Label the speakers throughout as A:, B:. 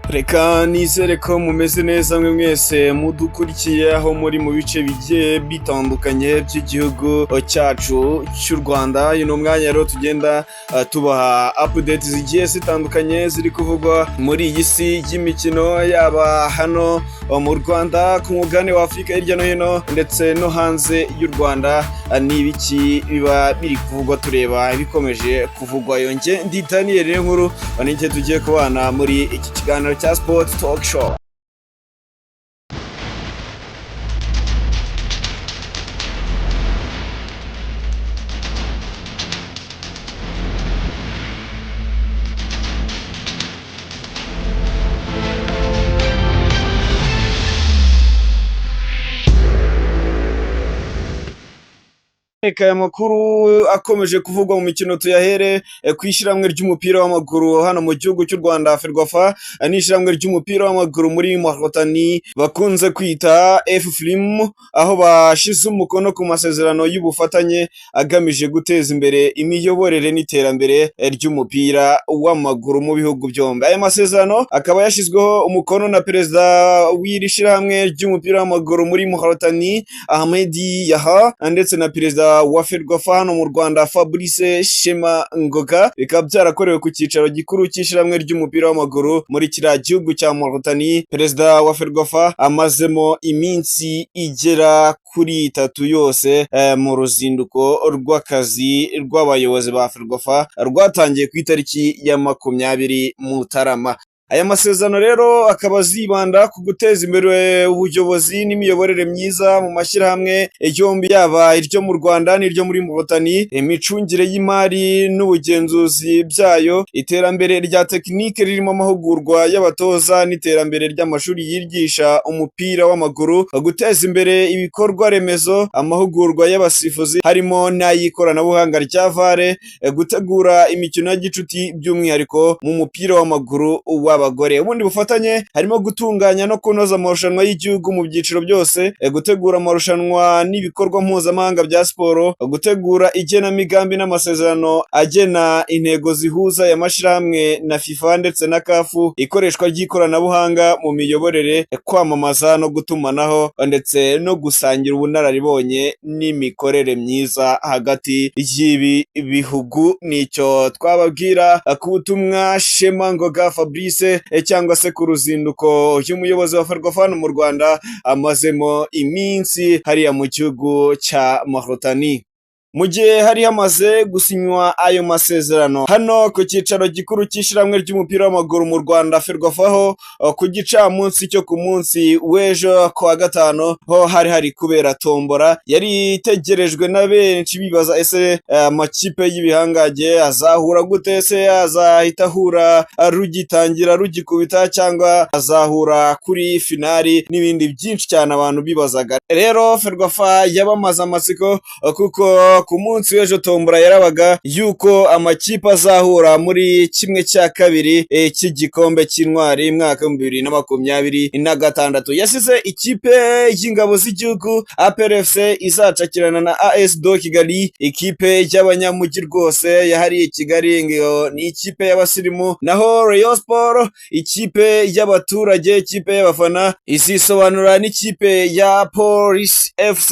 A: Reka nizere ko mumeze neza mwe mwese mudukurikiye aho muri mu bice bigiye bitandukanye by'igihugu cyacu cy'u Rwanda. Uyu ni umwanya rero tugenda tubaha update zigiye zitandukanye ziri kuvugwa muri iyi si y'imikino, yaba hano mu Rwanda ku mugabane wa Afurika hirya no hino ndetse no hanze y'u Rwanda. Ni ibiki biba biri kuvugwa, tureba ibikomeje kuvugwa. Yonge ndi Daniel Nkuru, banike tugiye kubana muri iki kiganiro cya Sport Talk Show. Reka aya makuru akomeje kuvugwa mu mikino tuyahere ku ishyirahamwe ry'umupira w'amaguru hano mu gihugu cy'u Rwanda. Ferwafa ni ishyirahamwe ry'umupira w'amaguru muri Mauritania bakunze kwita FFRIM, aho bashize umukono ku masezerano y'ubufatanye agamije guteza imbere imiyoborere n'iterambere ry'umupira w'amaguru mu bihugu byombi. Aya masezerano akaba yashyizweho umukono na perezida w'iri shyirahamwe ry'umupira w'amaguru muri Mauritania Ahmed Yaha, ndetse na perezida wa Ferwafa hano mu Rwanda Fabrice Shema Ngoga. Bikaba byarakorewe ku cyicaro gikuru cy'ishyirahamwe ry'umupira w'amaguru muri kiriya gihugu cya Mauritania. Perezida wa Ferwafa amazemo iminsi igera kuri 3 yose mu ruzinduko rw'akazi rw'abayobozi ba Ferwafa rwatangiye ku itariki ya 20 Mutarama. Aya masezerano rero akaba zibanda ku guteza imbere ubuyobozi n'imiyoborere myiza mu mashyirahamwe yombi, yaba iryo mu Rwanda n'iryo muri Mauritania, imicungire y'imari n'ubugenzuzi byayo, iterambere rya tekinike ririmo amahugurwa y'abatoza n'iterambere ry'amashuri yigisha umupira w'amaguru, guteza imbere ibikorwa remezo, amahugurwa y'abasifuzi harimo n'ay'ikoranabuhanga rya VAR, gutegura imikino ya gicuti by'umwihariko mu mupira w'amaguru abagore. Ubundi bufatanye harimo gutunganya no kunoza amarushanwa y'igihugu mu byiciro byose, gutegura amarushanwa n'ibikorwa mpuzamahanga bya siporo, gutegura igenamigambi n'amasezerano agena intego zihuza aya mashyirahamwe na FIFA ndetse na CAF, ikoreshwa ry'ikoranabuhanga mu miyoborere, kwamamaza no gutumanaho ndetse no gusangira ubunararibonye n'imikorere myiza hagati y'ibi bihugu. Nicyo twababwira ku butumwa Shema Ngoga Fabrice cyangwa se ku ruzinduko y'umuyobozi wa Ferwafa mu Rwanda amazemo iminsi hariya mu gihugu cya Mauritania. Mu gihe hari hamaze gusinywa ayo masezerano hano ku cyicaro gikuru cy'ishyirahamwe ry'umupira w'amaguru mu Rwanda Ferwafa, ho ku gicamunsi cyo ku munsi w'ejo ku wa gatanu ho hari kubera tombora yari itegerejwe na benshi, bibaza ese amakipe y'ibihangage azahura gute, se azahita ahura rugitangira rugikubita cyangwa azahura kuri finali n'ibindi byinshi cyane abantu bibazaga. Rero Ferwafa yabamaze amatsiko kuko ku munsi w'ejo tombora yarabaga yuko amakipe azahura muri kimwe cya kabiri cy'igikombe cy'intwari mwaka 2026. Yasize ikipe y'ingabo z'igihugu APR FC izacakirana na AS Do Kigali, ikipe y'abanyamujyi rwose yahariye Kigali ngo ni ikipe y'abasirimu, naho Rayon Sport ikipe y'abaturage, ikipe y'abafana izisobanura n'ikipe ya Police FC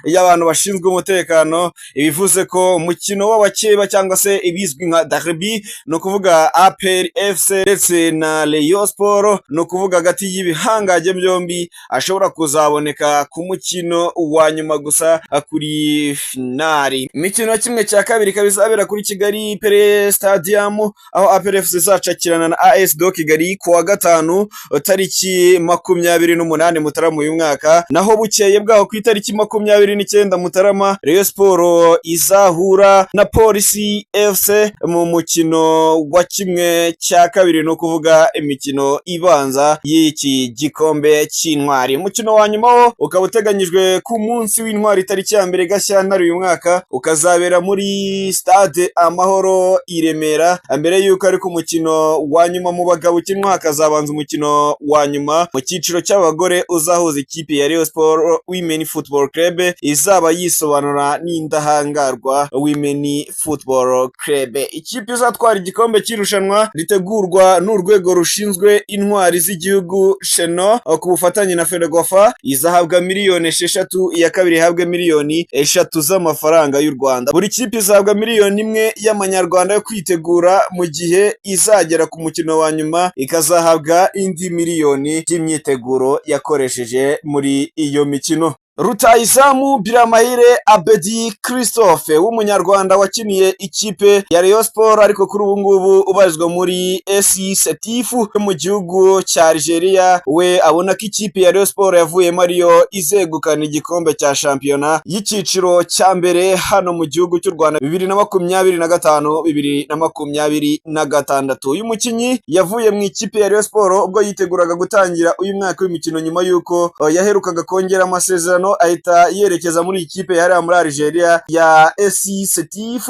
A: y'abantu bashinzwe umutekano. Ibivuze ko umukino w'abakeba cyangwa se ibizwi nka derby, no kuvuga APR FC ndetse na Rayon Sport, no kuvuga hagati y'ibihangage byombi ashobora kuzaboneka ku mukino wa nyuma gusa kuri finali. Imikino kimwe cya kabiri kabizabera kuri Kigali Pele Stadium, aho APR FC izacakirana na AS Do Kigali ku wa gatanu tariki 28 Mutarama uyu mwaka, naho bukeye bwaho ku itariki 29 Mutarama Rayon Sport izahura na Police FC mu mukino wa kimwe cya kabiri, no kuvuga imikino ibanza y'iki gikombe cy'intwari. Umukino wa nyuma ukaba uteganyijwe ku munsi w'intwari tariki ya 2 Gashyantare uyu mwaka, ukazabera muri Stade Amahoro i Remera. Mbere yuko ari ku mukino wa nyuma mu bagabo cy'intwari hakazabanza umukino wa nyuma mu cyiciro cy'abagore uzahuza ikipe ya Rayon Sport Women Football Club izaba yisobanura n'indaha w'ubudahangarwa Women Football Club. Ikipe izatwara igikombe cy'irushanwa ritegurwa n'urwego rushinzwe intwari z'igihugu Sheno ku bufatanye na Ferwafa izahabwa miliyoni 6, iya kabiri ihabwe miliyoni 3 z'amafaranga y'u Rwanda. Buri kipe izahabwa miliyoni 1 y'amanyarwanda yo kwitegura, mu gihe izagera ku mukino wa nyuma ikazahabwa indi miliyoni y'imyiteguro yakoresheje muri iyo mikino. Rutahizamu Biramahire Abedi Christophe w'umunyarwanda wakiniye ikipe ya Rayon Sport ariko kuri ubu ngubu ubarizwa muri SC Setif mu gihugu cya Algeria, we abona ko ikipe ya Rayon Sport yavuyemo ariyo izegukana igikombe cya shampiyona y'icyiciro cya mbere hano mu gihugu cy'u Rwanda 2025 2026. Uyu mukinyi yavuye mu ikipe ya Rayon Sport ubwo yiteguraga gutangira uyu mwaka w'imikino nyuma yuko yaherukaga kongera amasezerano ahita yerekeza muri ikipe yari muri Algeria ya SC Setif.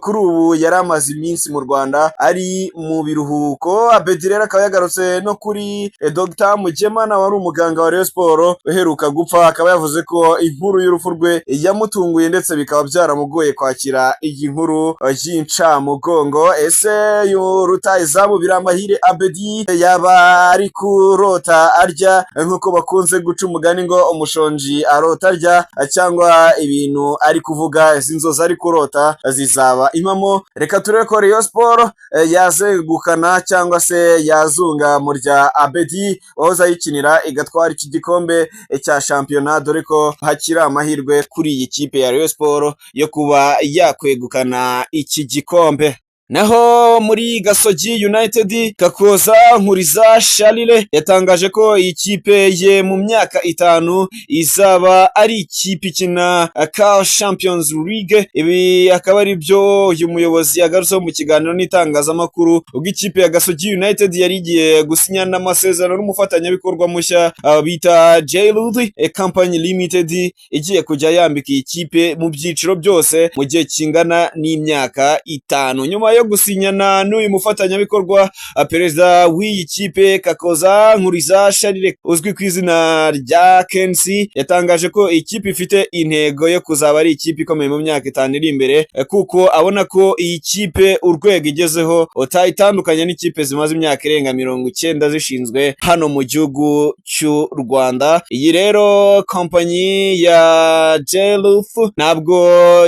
A: Kuri ubu yari amaze iminsi mu Rwanda ari mu biruhuko. Abedi rero akaba yagarutse no kuri Dr Mugemana wari umuganga wa Rayon Sport uheruka gupfa, akaba yavuze ko inkuru y'urupfu rwe yamutunguye ndetse bikaba byaramugoye kwakira iyi nkuru y'incamugongo. Ese rutahizamu Biramahire Abedi yaba ari kurota arya nk'uko bakunze guca umugani ngo umushonji arota arya, cyangwa ibintu ari kuvuga izi nzozi ari kurota zizaba impamo? Reka turebe ko Rayon Sport yazegukana cyangwa se yazunga mu rya Abedi wahoze ayikinira igatwara iki gikombe cya shampiyona, dore ko hakiri amahirwe kuri iyi kipe ya Rayon Sport yo kuba yakwegukana iki gikombe. Naho muri Gasogi United, Kakoza Nkuriza Charles yatangaje ko iyi kipe ye mu myaka 5 izaba ari ikipe ikina CAF Champions League. Ibi akaba ari byo uyu muyobozi yagarutseho mu kiganiro n'itangazamakuru ubwo ikipe ya Gasogi United yari igiye gusinyana amasezerano n'umufatanyabikorwa mushya bita J-Lud Company Limited, igiye kujya yambika iyi kipe mu byiciro byose mu gihe kingana n'imyaka 5. Nyuma yo gusinyana n'uyu mufatanyabikorwa, perezida w'iyi kipe Kakoza Nkuriza Charles uzwi ku izina rya Kensi yatangaje ko ikipe ifite intego yo kuzaba ari ikipe ikomeye mu myaka 5 iri imbere, kuko abona ko iyi kipe urwego igezeho utayitandukanye n'ikipe zimaze imyaka irenga 90 zishinzwe hano mu gihugu cy'u Rwanda. Iyi rero kompanyi ya Jeluf ntabwo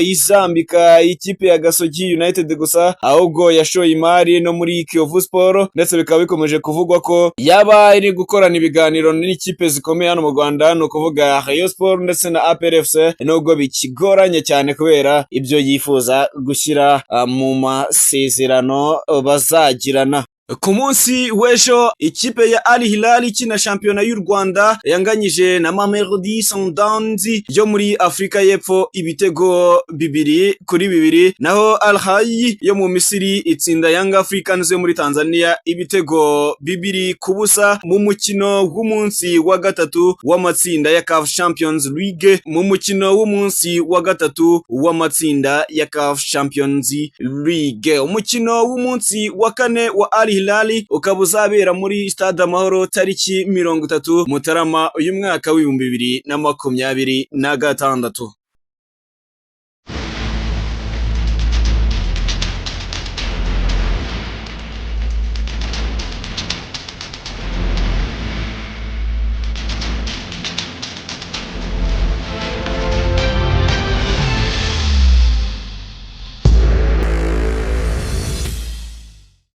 A: izambika ikipe ya Gasogi United gusa, ahubwo yashoye imari no muri Kiyovu Sport, ndetse bikaba bikomeje kuvugwa ko yaba iri gukorana ibiganiro n'ikipe zikomeye hano mu Rwanda, no kuvuga Rayon Sport ndetse na APR FC, nubwo bikigoranye cyane kubera ibyo yifuza gushyira mu masezerano bazagirana. Ku munsi w'ejo ikipe ya Al Hilal ikina shampiyona y'u Rwanda yanganyije na Mamelodi Sundowns yo muri Afrika y'Epfo ibitego 2-2, naho Al Ahly yo mu Misiri itsinda Young Africans yo muri Tanzania ibitego 2-0 mu mukino w'umunsi wa gatatu w'amatsinda ya CAF Champions League. Mu mukino w'umunsi wa gatatu w'amatsinda ya CAF Champions League, umukino w'umunsi wa kane wa Al Hilal ukaba uzabera muri Stade Amahoro tariki 30 Mutarama uyu mwaka w'2026.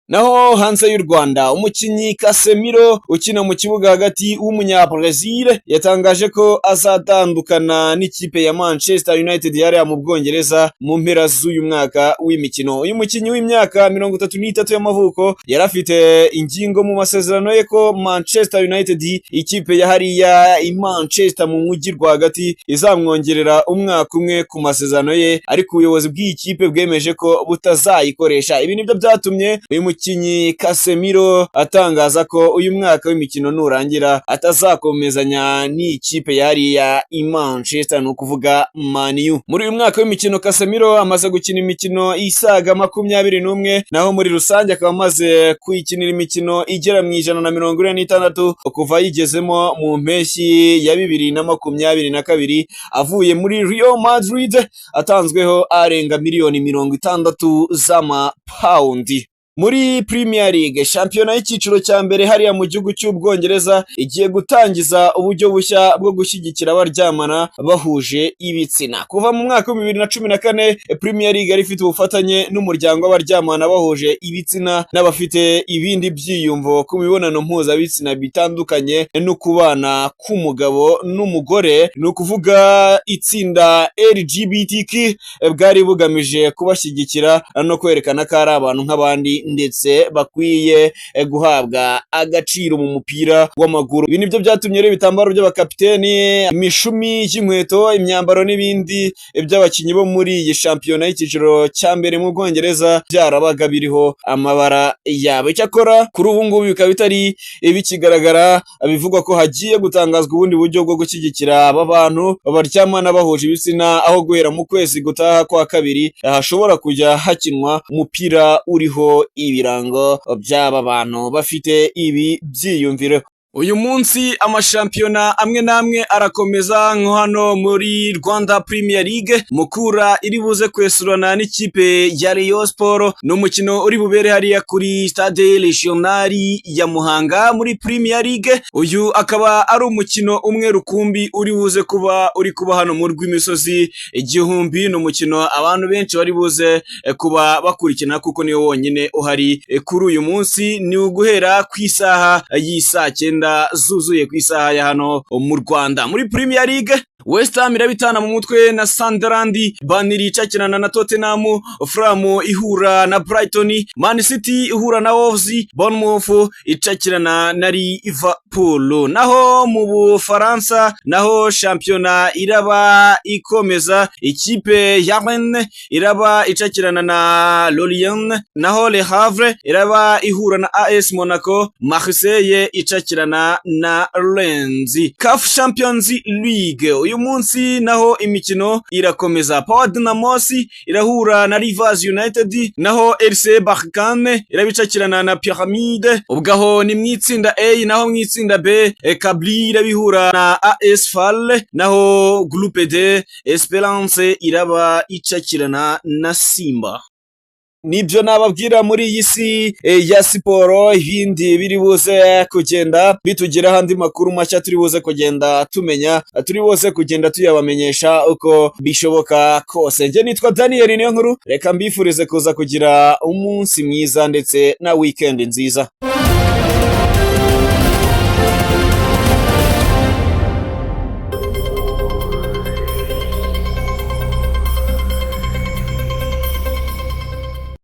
A: Naho hanze y'u Rwanda, umukinyi Casemiro ukina mu kibuga hagati w'umunyabrazil yatangaje ko azatandukana n'ikipe ya Manchester United yari mu Bwongereza mu mpera z'uyu mwaka w'imikino. Uyu mukinyi w'imyaka 33 y'amavuko yari afite ingingo mu masezerano ye ko Manchester United, ikipe ya hariya i Manchester mu mujyi rwagati, izamwongerera umwaka umwe ku masezerano ye, ariko ubuyobozi bw'iyi kipe bwemeje ko butazayikoresha. Ibi nibyo byatumye uyu mukinyi umukinnyi Casemiro atangaza ko uyu mwaka w'imikino nurangira atazakomezanya n'ikipe yari ya Manchester, ni ukuvuga Man U. Muri uyu mwaka w'imikino Casemiro amaze gukina imikino isaga 21, naho muri rusange akaba amaze kwikinira imikino igera mu 146 kuva yigezemo mu mpeshyi ya 2022 avuye muri Real Madrid, atanzweho arenga miliyoni 60 z'amapawundi. Muri Premier League, shampiyona y'icyiciro cya mbere hariya mu gihugu cy'Ubwongereza igiye gutangiza uburyo bushya bwo gushyigikira abaryamana bahuje ibitsina. Kuva mu mwaka wa 2014, Premier League yari ifite ubufatanye n'umuryango w'abaryamana bahuje ibitsina n'abafite ibindi byiyumvo ku mibonano mpuzabitsina bitandukanye no kubana k'umugabo n'umugore, ni ukuvuga itsinda LGBTQ, bwari bugamije kubashyigikira no kwerekana ko ari abantu nk'abandi ndetse bakwiye guhabwa agaciro mu mupira w'amaguru. Ibi nibyo byatumye rero ibitambaro by'abakapiteni, imishumi y'inkweto, imyambaro n'ibindi by'abakinnyi bo muri iyi shampiyona y'icyiciro cya mbere mu Bwongereza byarabaga biriho amabara yabo. Icyakora kuri ubu ngubu bikaba bitari bikigaragara, bivugwa ko hagiye gutangazwa ubundi buryo bwo gushyigikira aba bantu baryamana bahuje ibitsina, aho guhera mu kwezi gutaha kwa kabiri hashobora kujya hakinwa umupira uriho ibirango by'aba bantu bafite ibi byiyumviro. Uyu munsi amashampiyona amwe n'amwe arakomeza, nko hano muri Rwanda Premier League, Mukura iri buze kwesurana n'ikipe ya Rayon Sport, n'umukino uri bubere hariya kuri Stade Regional ya Muhanga muri Premier League. Uyu akaba ari umukino umwe rukumbi uri buze kuba hano mu rw'imisozi igihumbi. Ni umukino abantu benshi bari buze kuba bakurikirana kuko niwo wonyine uhari kuri uyu munsi. Ni uguhera ku isaha y'isa 9 zuzuye ku isaha ya hano mu Rwanda. Muri Premier League, West Ham irabitana mu mutwe na Sunderland, Burnley icakirana na Tottenham, Fulham ihura na Brighton, Man City ihura na Wolves, Bournemouth icakirana na Liverpool. Naho mu Bufaransa, naho shampiyona iraba ikomeza, ikipe ya Rennes iraba icakirana na Lorient, naho Le Havre iraba ihura na AS Monaco, Marseille icakirana na Lens. CAF Champions League uyu munsi naho imikino irakomeza. Power Dynamos irahura na Rivers United, naho RC Berkane irabicakirana na Pyramide. Ubwaho ni mwitsinda A, naho mwitsinda B Kabli irabihura na AS FAR, naho Groupe D Esperance iraba icakirana na Simba. Nibyo nababwira muri iyi si ya siporo. Ibindi biri buze kugenda bitugeraho, andi makuru mashya turi buze kugenda tumenya, turi buze kugenda tuyabamenyesha uko bishoboka kose. Nje nitwa Daniel Niyonkuru, reka mbifurize kuza kugira umunsi mwiza ndetse na weekend nziza.